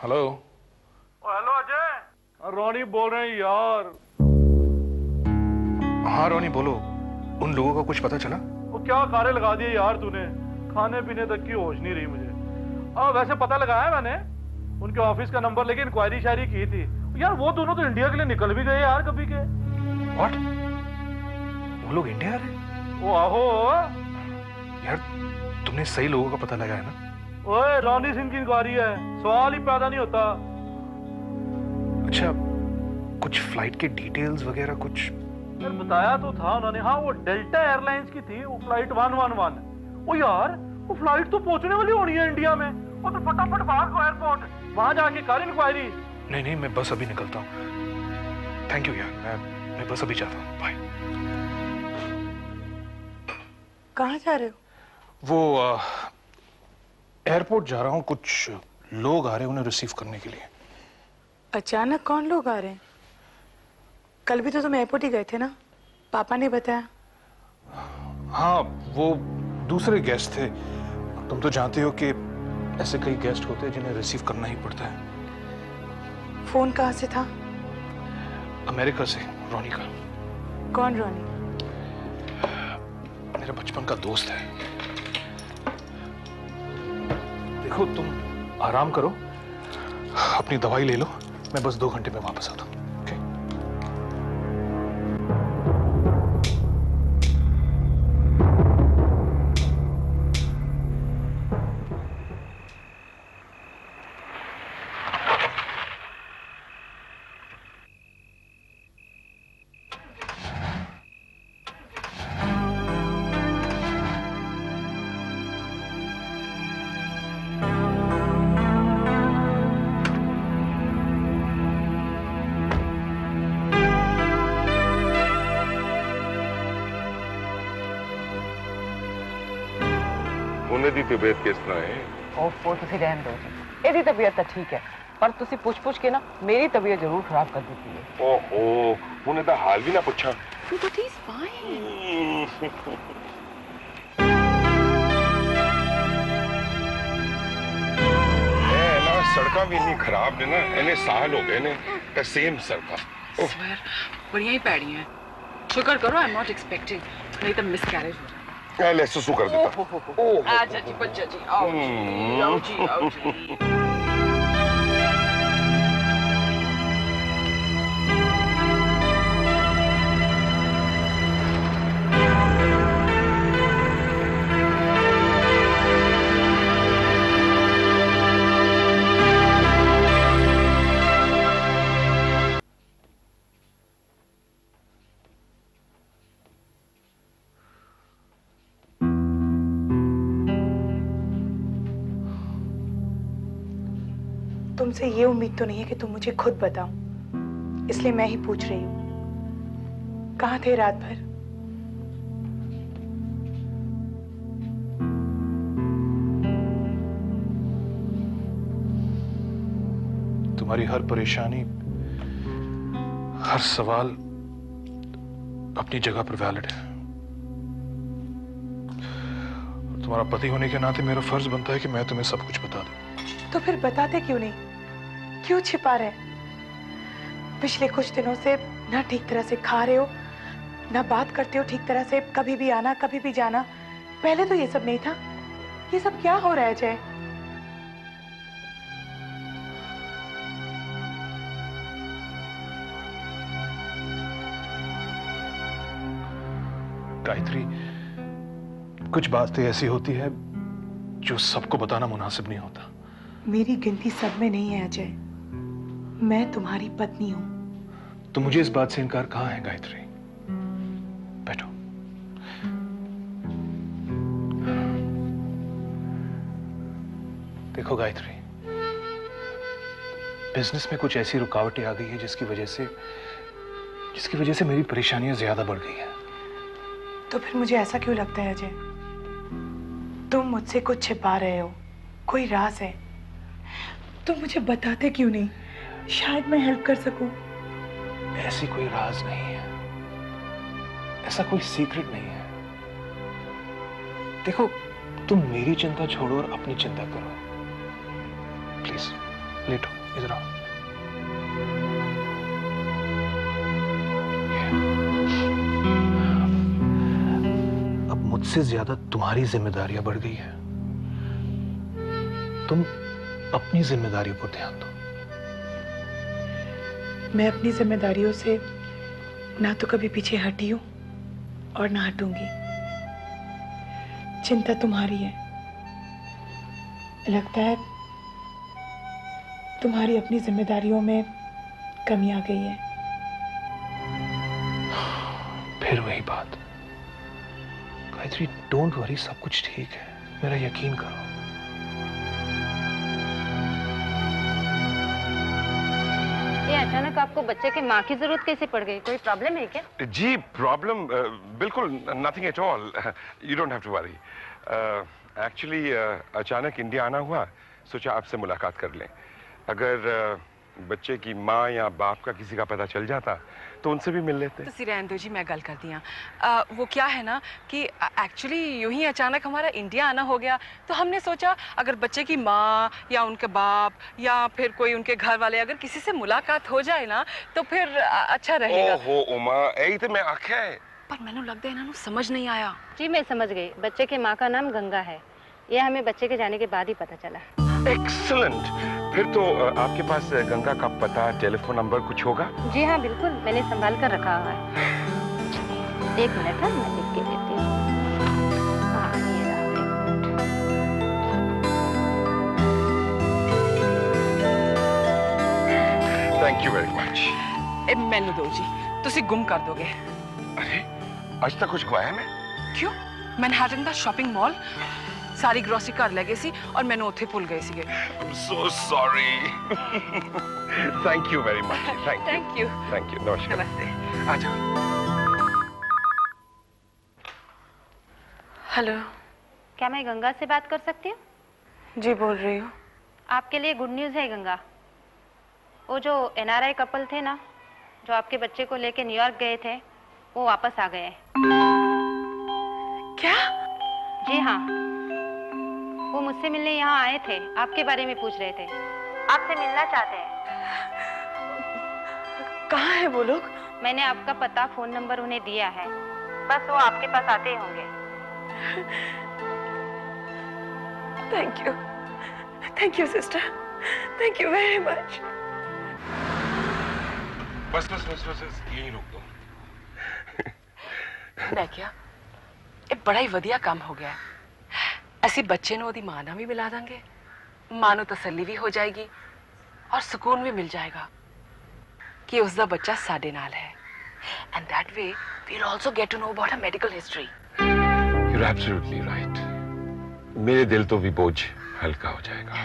Hello. Hello Ajay, रोनी बोल रहे हैं यार। हाँ रोनी बोलो, उन लोगों का कुछ पता चला? वो क्या कारे लगा दिए यार तूने, खाने पीने तक की होश नहीं रही मुझे। वैसे पता लगाया मैंने, उनके ऑफिस का नंबर लेके इंक्वायरी शायरी की थी यार। वो दोनों तो इंडिया के लिए निकल भी गए यार कभी के। व्हाट? वो लोग इंडिया आ रहे? ओ आहो यार तुमने सही लोगों का पता लगाया ना? ओए, रोनी सिंह की इंक्वायरी है, सवाल ही पैदा नहीं होता। अच्छा, कुछ फ्लाइट के डिटेल्स वगैरह कुछ? यार बताया तो था उन्होंने। हाँ वो डेल्टा एयरलाइंस की थी, वो फ्लाइट 111। ओ यार वो फ्लाइट तो पहुंचने वाली होनी है इंडिया में। और तो फटाफट भाग एयरपोर्ट, वहां जाके कर इंक्वायरी। नहीं नहीं, मैं बस अभी निकलता हूँ। थैंक यू यार, मैं बस अभी जाता हूँ। बाय। कहाँ जा रहे हो? वो एयरपोर्ट जा रहा हूँ, कुछ लोग आ रहे हैं उन्हें रिसीव करने के लिए। अचानक कौन लोग आ रहे हैं? कल भी तो तुम एयरपोर्ट ही गए थे ना, पापा ने बताया। हाँ वो दूसरे गेस्ट थे। तुम तो जानते हो कि ऐसे कई गेस्ट होते हैं जिन्हें रिसीव करना ही पड़ता है। फोन कहाँ से था? अमेरिका से, रोनी का। कौन रोनी? मेरा बचपन का दोस्त है। देखो तुम आराम करो, अपनी दवाई ले लो, मैं बस 2 घंटे में वापस आता हूँ। ओके? ਉਹਨਾਂ ਦੀ ਤਬੀਅਤ ਕਿਸ ਤਰ੍ਹਾਂ ਹੈ? ਉਹ ਤੁਸੀਂ ਰਹਿਣ ਦਿਓ ਜੀ, ਇਹਦੀ ਤਬੀਅਤ ਤਾਂ ਠੀਕ ਹੈ, ਪਰ ਤੁਸੀਂ ਪੁੱਛ ਕੇ ਨਾ ਮੇਰੀ ਤਬੀਅਤ ਜ਼ਰੂਰ ਖਰਾਬ ਕਰ ਦਿੱਤੀ ਹੈ। ਓਹੋ, ਉਹਨੇ ਤਾਂ ਹਾਲ ਵੀ ਨਾ ਪੁੱਛਾਂ। But he's fine. ਇਹ ਨਾ ਸੜਕਾਂ ਵੀ ਇੰਨੀ ਖਰਾਬ ਨੇ ਨਾ, ਇਹਨੇ ਸਾਲ ਹੋ ਗਏ ਨੇ ਤੇ ਸੇਮ ਸੜਕਾਂ। swear, बड़ियां ही पैड़ी हैं। शुक्र करो आई एम नॉट एक्सपेक्टिंग, नहीं तो मिसकैरेज हो जाए। ਇਹ ਲੈ ਸੁਸੂ ਕਰ ਦਿੱਤਾ। आजा जी बच्चा जी, आओ जी, आओ जी, आओ जी। तुमसे ये उम्मीद तो नहीं है कि तुम मुझे खुद बताओ, इसलिए मैं ही पूछ रही हूँ। कहाँ थे रात भर? तुम्हारी हर परेशानी, हर सवाल अपनी जगह पर वैलिड है। तुम्हारा पति होने के नाते मेरा फर्ज बनता है कि मैं तुम्हें सब कुछ बता दूं। तो फिर बताते क्यों नहीं? क्यों छिपा रहे? पिछले कुछ दिनों से ना ठीक तरह से खा रहे हो, ना बात करते हो ठीक तरह से, कभी भी आना कभी भी जाना। पहले तो ये सब नहीं था। ये सब क्या हो रहा है अजय? गायत्री, कुछ बातें ऐसी होती है जो सबको बताना मुनासिब नहीं होता। मेरी गिनती सब में नहीं है अजय। मैं तुम्हारी पत्नी हूं। तो मुझे इस बात से इनकार कहाँ है गायत्री? बैठो। देखो गायत्री, बिजनेस में कुछ ऐसी रुकावटें आ गई है जिसकी वजह से मेरी परेशानियां ज्यादा बढ़ गई हैं। तो फिर मुझे ऐसा क्यों लगता है अजय? तुम मुझसे कुछ छिपा रहे हो, कोई राज है। तुम मुझे बताते क्यों नहीं? शायद मैं हेल्प कर सकूं। ऐसी कोई राज नहीं है, ऐसा कोई सीक्रेट नहीं है। देखो, तुम मेरी चिंता छोड़ो और अपनी चिंता करो प्लीज। लेटो, इधर आओ। अब मुझसे ज्यादा तुम्हारी जिम्मेदारियां बढ़ गई है। तुम अपनी जिम्मेदारियों पर ध्यान दो। मैं अपनी जिम्मेदारियों से ना तो कभी पीछे हटी हूं और ना हटूंगी। चिंता तुम्हारी है। लगता है तुम्हारी अपनी जिम्मेदारियों में कमी आ गई है। फिर वही बात। गायत्री, डोंट वरी, सब कुछ ठीक है, मेरा यकीन करो। ये अचानक आपको बच्चे के माँ की जरूरत कैसे पड़ गई? कोई प्रॉब्लम है क्या? जी प्रॉब्लम बिल्कुल nothing at all, you don't have to worry. Actually अचानक इंडिया आना हुआ, सोचा आपसे मुलाकात कर लें। अगर बच्चे की माँ या बाप का किसी का पता चल जाता तो उनसे भी मिल लेते। ਤੁਸੀਂ ਰਹਿਣ ਦਿਓ ਜੀ, मैं गल करती हूँ। वो क्या है ना कि एक्चुअली यूं ही अचानक हमारा इंडिया आना हो गया, तो हमने सोचा अगर बच्चे की माँ या उनके बाप या फिर कोई उनके घर वाले अगर किसी से मुलाकात हो जाए ना तो फिर अच्छा रहेगा। ओहो उमा, यही तो मैं आख्या है। पर मैंने लगता है इन्होंने समझ नहीं आया। जी मैं समझ गई। बच्चे के माँ का नाम गंगा है। ये हमें बच्चे के जाने के बाद ही पता चला। एक्सीलेंट। फिर तो आपके पास गंगा का पता, टेलीफोन नंबर कुछ होगा? जी हाँ बिल्कुल, मैंने संभाल कर रखा हुआ है। एक मिनट, हाँ मैं लिख के देती हूँ। हाँ ये रहा, एक minute. Thank you very much. मैनू दो जी, तुसी गुम कर दोगे। अरे आज तक कुछ गवाया मैं? क्यों? मैनहट्टन दा शॉपिंग मॉल सारी ग्रोसरी घर ले गई सी और मैंने उत्थे भूल गई सी। I'm so sorry. Thank you very much. Thank you. Thank you. नमस्कार। नमस्ते। आ जाओ। हेलो। क्या मैं गंगा से बात कर सकती हूँ? जी बोल रही हूँ। आपके लिए गुड न्यूज़ है गंगा। वो जो NRI कपल थे ना, जो आपके बच्चे को लेके न्यूयॉर्क गए थे, वो वापस आ गए। क्या? जी हाँ, वो मुझसे मिलने यहाँ आए थे, आपके बारे में पूछ रहे थे, आपसे मिलना चाहते हैं। कहाँ है वो लोग? मैंने आपका पता, फोन नंबर उन्हें दिया है, बस वो आपके पास आते ही होंगे। Thank you sister, thank you very much. बस बस बस बस यही रोक दो। मैं क्या, ये बड़ा ही वधिया काम हो गया। ਅਸੀਂ ਬੱਚੇ ਨੂੰ ਉਹਦੀ ਮਾਂ ਨਾਲ ਵੀ ਮਿਲਾ ਦਾਂਗੇ, ਮਾਂ ਨੂੰ ਤਸੱਲੀ ਵੀ ਹੋ ਜਾਏਗੀ ਔਰ ਸਕੂਨ ਵੀ ਮਿਲ ਜਾਏਗਾ ਕਿ ਉਸ ਦਾ ਬੱਚਾ ਸਾਡੇ ਨਾਲ ਹੈ। And that way we will also get to know about her medical history. You are absolutely right. मेरे दिल तो भी बोझ हल्का हो जाएगा।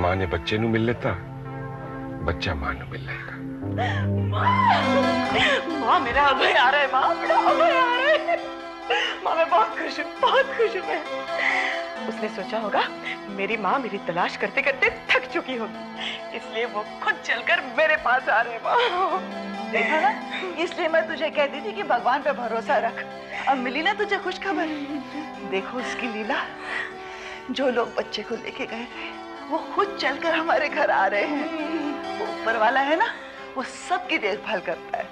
माँ ने बच्चे ਨੂੰ मिल लेता, बच्चा माँ ਨੂੰ मिल लेगा। माँ मेरा अभय आ रहा है, माँ मेरा अभय आ रहा है। माँ मैं बहुत खुश हूँ, बहुत खुश हूँ मैं। उसने सोचा होगा मेरी माँ मेरी तलाश करते करते थक चुकी होगी, इसलिए वो खुद चलकर मेरे पास आ रहे। माँ देखा ना, इसलिए मैं तुझे कहती थी कि भगवान पे भरोसा रख। अब मिली ना तुझे खुशखबर। देखो उसकी लीला, जो लोग बच्चे को लेके गए थे वो खुद चलकर हमारे घर आ रहे हैं। वो ऊपर वाला है ना, वो सबकी देखभाल करता है।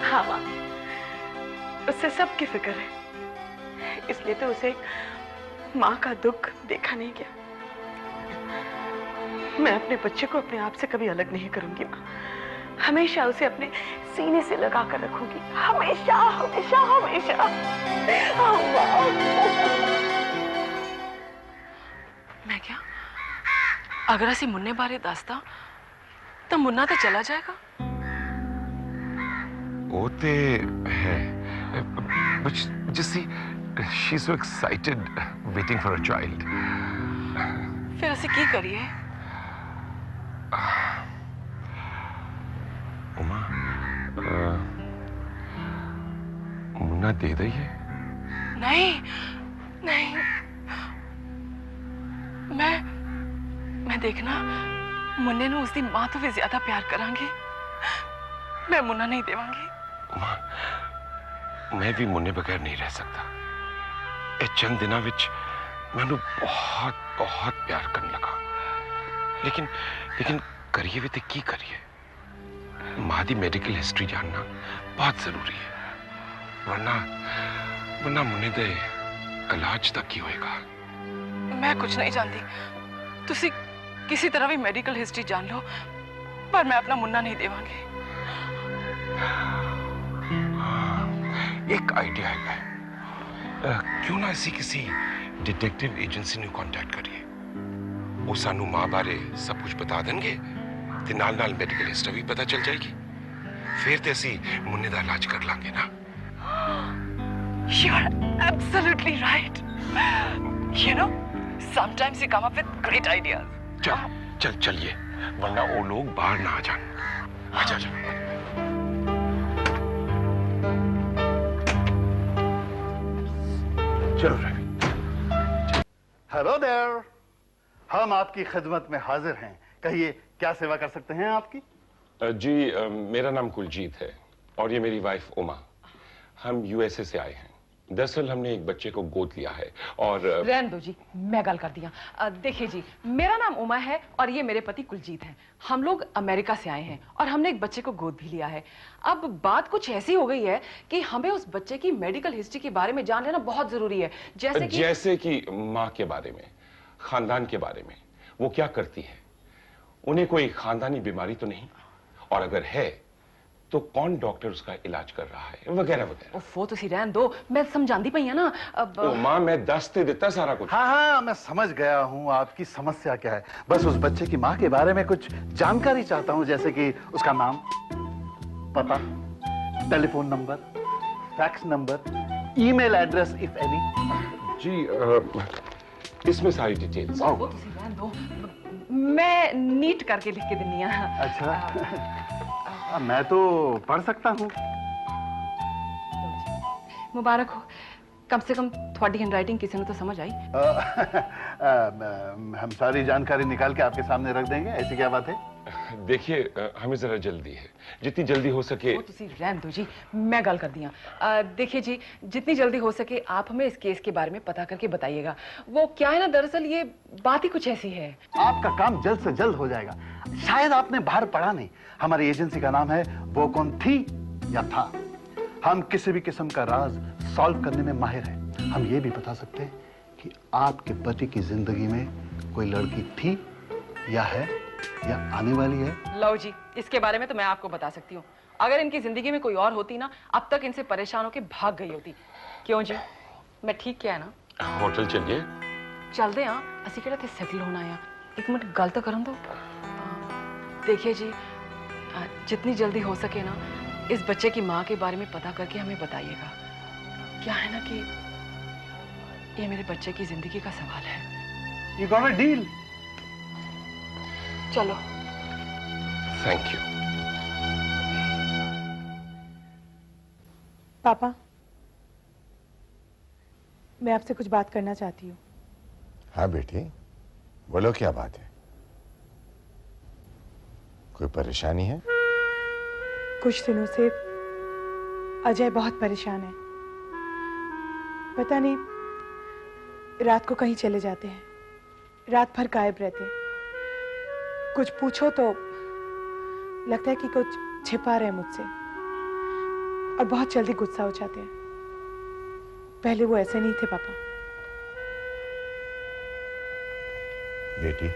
हाँ माँ, उससे सबकी फिक्र है, इसलिए तो उसे माँ का दुख देखा नहीं गया। मैं अपने बच्चे को अपने आप से कभी अलग नहीं करूंगी माँ, हमेशा उसे अपने सीने से लगा कर रखूंगी, हमेशा हमेशा हमेशा। मैं क्या, अगर ਅਸੀਂ ਮੁੰਨੇ ਬਾਰੇ ਦੱਸਦਾ ਤਾਂ ਮੁੰਨਾ ਤਾਂ ਚਲਾ ਜਾਏਗਾ। वो तो है, but just see, she's so excited waiting for a child. ਫਿਰ ਅਸੀਂ ਕੀ ਕਰੀਏ? उमा, मुन्ना दे दइए। नहीं नहीं, मैं देखना मुन्ने ਨੂੰ ਉਸਦੀ ਮਾਂ ਤੋਂ ਵੀ ਜ਼ਿਆਦਾ ਪਿਆਰ ਕਰਾਂਗੀ। मैं मुन्ना नहीं देवांगी। उमा, मैं भी मुन्ने बगैर नहीं रह सकता। ए चंद दिनों विच मैनू बहुत बहुत प्यार करने लगा। लेकिन लेकिन करिए भी तो की करिए, मां दी मेडिकल हिस्ट्री जानना बहुत जरूरी है, वरना वरना मुन्ने दे इलाज तक की होएगा। मैं कुछ नहीं जानती, तुसी किसी तरह भी मेडिकल हिस्ट्री जान लो, पर मैं अपना मुन्ना नहीं देवांगी। एक आइडिया है, क्यों ना ऐसी किसी डिटेक्टिव एजेंसी ने कांटेक्ट करिए, वो सानू मां बारे सब कुछ बता देंगे ते नाल नाल मेडिकल हिस्ट्री भी पता चल जाएगी, फिर ते असी मुन्ने दा इलाज कर लांगे ना। You are absolutely right. You know, sometimes you come up with great ideas. चलिए, वरना वो लोग बाहर ना आ जाए। आजा। चलो रवि। हेलो देयर, हम आपकी खिदमत में हाजिर हैं। कहिए क्या सेवा कर सकते हैं आपकी? जी, मेरा नाम कुलजीत है और ये मेरी वाइफ उमा। हम यूएसए से आए हैं। दरअसल हमने एक बच्चे को गोद लिया है और रहने दो जी, मैं गल कर दिया। देखिए जी, मेरा नाम उमा है और ये मेरे पति कुलजीत हैं। हम लोग अमेरिका से आए हैं और हमने एक बच्चे को गोद भी लिया है। अब बात कुछ ऐसी हो गई है कि हमें उस बच्चे की मेडिकल हिस्ट्री के बारे में जान लेना बहुत जरूरी है। जैसे कि माँ के बारे में, खानदान के बारे में, वो क्या करती है, उन्हें कोई खानदानी बीमारी तो नहीं, और अगर है तो कौन डॉक्टर उसका इलाज कर रहा है, वगैरह वगैरह। वो तो सी रहन दो, मैं समझाती पई है ना। अब माँ, मैं दस दे देता सारा कुछ। हाँ, मैं समझ गया हूँ आपकी समस्या क्या है। बस उस बच्चे की माँ के बारे में कुछ जानकारी चाहता हूँ, जैसे कि उसका नाम, पता, telephone number, fax number, email address if any. जी, इसमें सारी डिटेल्स। वो तो सी रहन दो, मैं नीट करके लिख के दिनी है। अच्छा, मैं तो पढ़ सकता हूँ। मुबारक हो, कम से कम थोड़ी हैंडराइटिंग किसी ने तो समझ आई। हम सारी जानकारी निकाल के आपके सामने रख देंगे, ऐसी क्या बात है? देखिए, हमें जरा जल्दी है, जितनी जल्दी हो सके। वो तुसी रहन दो जी, मैं गल कर दिया। देखिए जी, जितनी जल्दी हो सके आप हमें इस केस के बारे में पता करके बताइएगा। वो क्या है ना, दरअसल ये बात ही कुछ ऐसी है। आपका काम जल्द से जल्द हो जाएगा। शायद आपने बाहर पढ़ा नहीं, हमारी एजेंसी का नाम है वो कौन थी या था। हम किसी भी किस्म का राज सॉल्व करने में माहिर हैं। हम ये भी बता सकते हैं कि आपके पति की जिंदगी में कोई लड़की थी या है या आने वाली है। लो जी, इसके बारे में तो मैं आपको बता सकती हूँ। अगर इनकी जिंदगी में कोई और होती ना, अब तक इनसे परेशान होकर भाग गई होती। क्यों जी, मैं ठीक क्या है ना? होटल चलिए। चलते हाँ, असी केड़ा थे सेटल होना है। एक मिनट गल तो करन दो। देखिए जी, जितनी जल्दी हो सके ना, इस बच्चे की माँ के बारे में पता करके हमें बताइएगा। क्या है ना कि ये मेरे बच्चे की जिंदगी का सवाल है। You got a deal? चलो। Thank you. पापा, मैं आपसे कुछ बात करना चाहती हूँ। हाँ बेटी, बोलो क्या बात है? कोई परेशानी है? कुछ दिनों से अजय बहुत परेशान है। पता नहीं, रात को कहीं चले जाते हैं, रात भर गायब रहते हैं। कुछ पूछो तो लगता है कि कुछ छिपा रहे हैं मुझसे, और बहुत जल्दी गुस्सा हो जाते हैं। पहले वो ऐसे नहीं थे पापा। बेटी,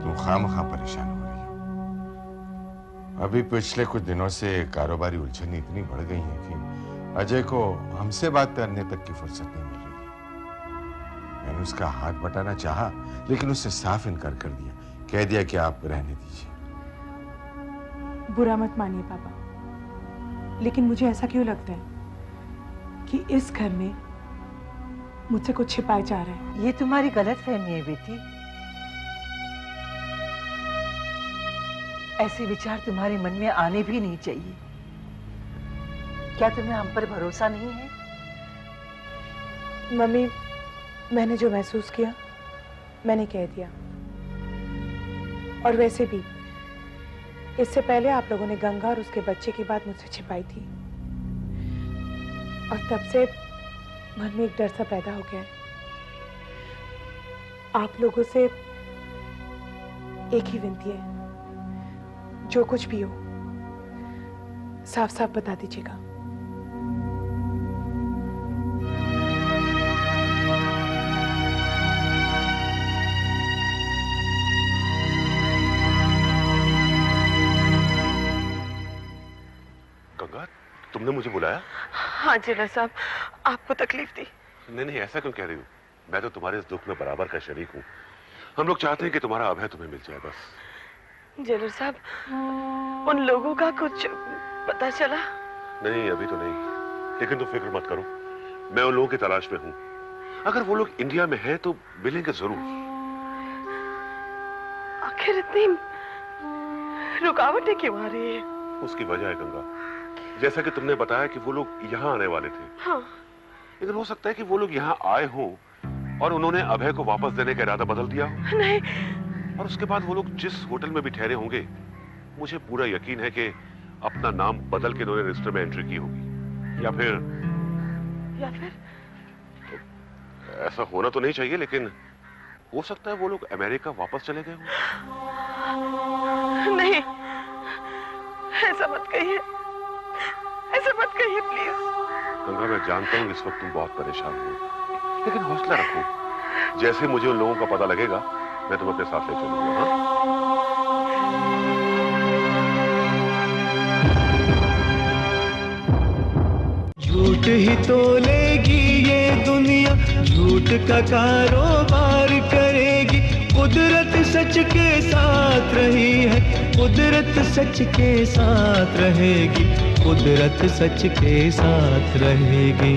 तुम खामखा परेशान हो रही हो। अभी पिछले कुछ दिनों से कारोबारी उलझन इतनी बढ़ गई है कि अजय को हमसे बात करने तक की फुर्सत नहीं मिल रही है। मैंने उसका हाथ बटाना चाहा, लेकिन उससे साफ इनकार कर दिया। कह दिया कि आप रहने दीजिए। बुरा मत मानिए पापा, लेकिन मुझे ऐसा क्यों लगता है कि इस घर में मुझसे कुछ छिपाया जा रहा है। ये तुम्हारी गलतफहमी है बेटी। ऐसे विचार तुम्हारे मन में आने भी नहीं चाहिए। क्या तुम्हें हम पर भरोसा नहीं है? मम्मी, मैंने जो महसूस किया मैंने कह दिया। और वैसे भी इससे पहले आप लोगों ने गंगा और उसके बच्चे की बात मुझसे छिपाई थी, और तब से मन में एक डर सा पैदा हो गया है। आप लोगों से एक ही विनती है, जो कुछ भी हो साफ साफ बता दीजिएगा। गंगा, तुमने मुझे बुलाया? हाँ जेलर साहब, आपको तकलीफ दी? नहीं, ऐसा क्यों कह रही हो? मैं तो तुम्हारे इस दुख में बराबर का शरीक हूँ। हम लोग चाहते हैं कि तुम्हारा अभय तुम्हें मिल जाए बस। जेलर साहब, उन लोगों का कुछ पता चला? नहीं, अभी तो नहीं, लेकिन तुम फिक्र मत करो, मैं उन लोगों की तलाश में हूँ। अगर वो लोग इंडिया में हैं तो मिलेंगे जरूर। आखिर इतनी रुकावटें क्यों आ रही है? उसकी वजह है गंगा, जैसा कि तुमने बताया कि वो लोग यहाँ आने वाले थे। हाँ। लेकिन हो सकता है कि वो लोग यहाँ आए हों और उन्होंने अभय को वापस देने का इरादा बदल दिया हो। नहीं। और उसके बाद वो लोग जिस होटल में भी ठहरे होंगे, मुझे पूरा यकीन है कि अपना नाम बदल के उन्होंने रजिस्टर में एंट्री की होगी। या फिर तो ऐसा होना तो नहीं चाहिए, लेकिन हो सकता है वो लोग अमेरिका वापस चले गए हों। नहीं, ऐसा मत कहिए, ऐसा मत कहिए प्लीज। गंगा, मैं जानता हूँ इस वक्त तुम बहुत परेशान हो, लेकिन हौसला रखो। जैसे मुझे उन लोगों का पता लगेगा, मैं तुम्हें अपने साथ ले चलूंगा। झूठ ही तोलेगी ये दुनिया, झूठ का कारोबार करेगी। कुदरत सच के साथ रही है, कुदरत सच के साथ रहेगी, कुदरत सच के साथ रहेगी।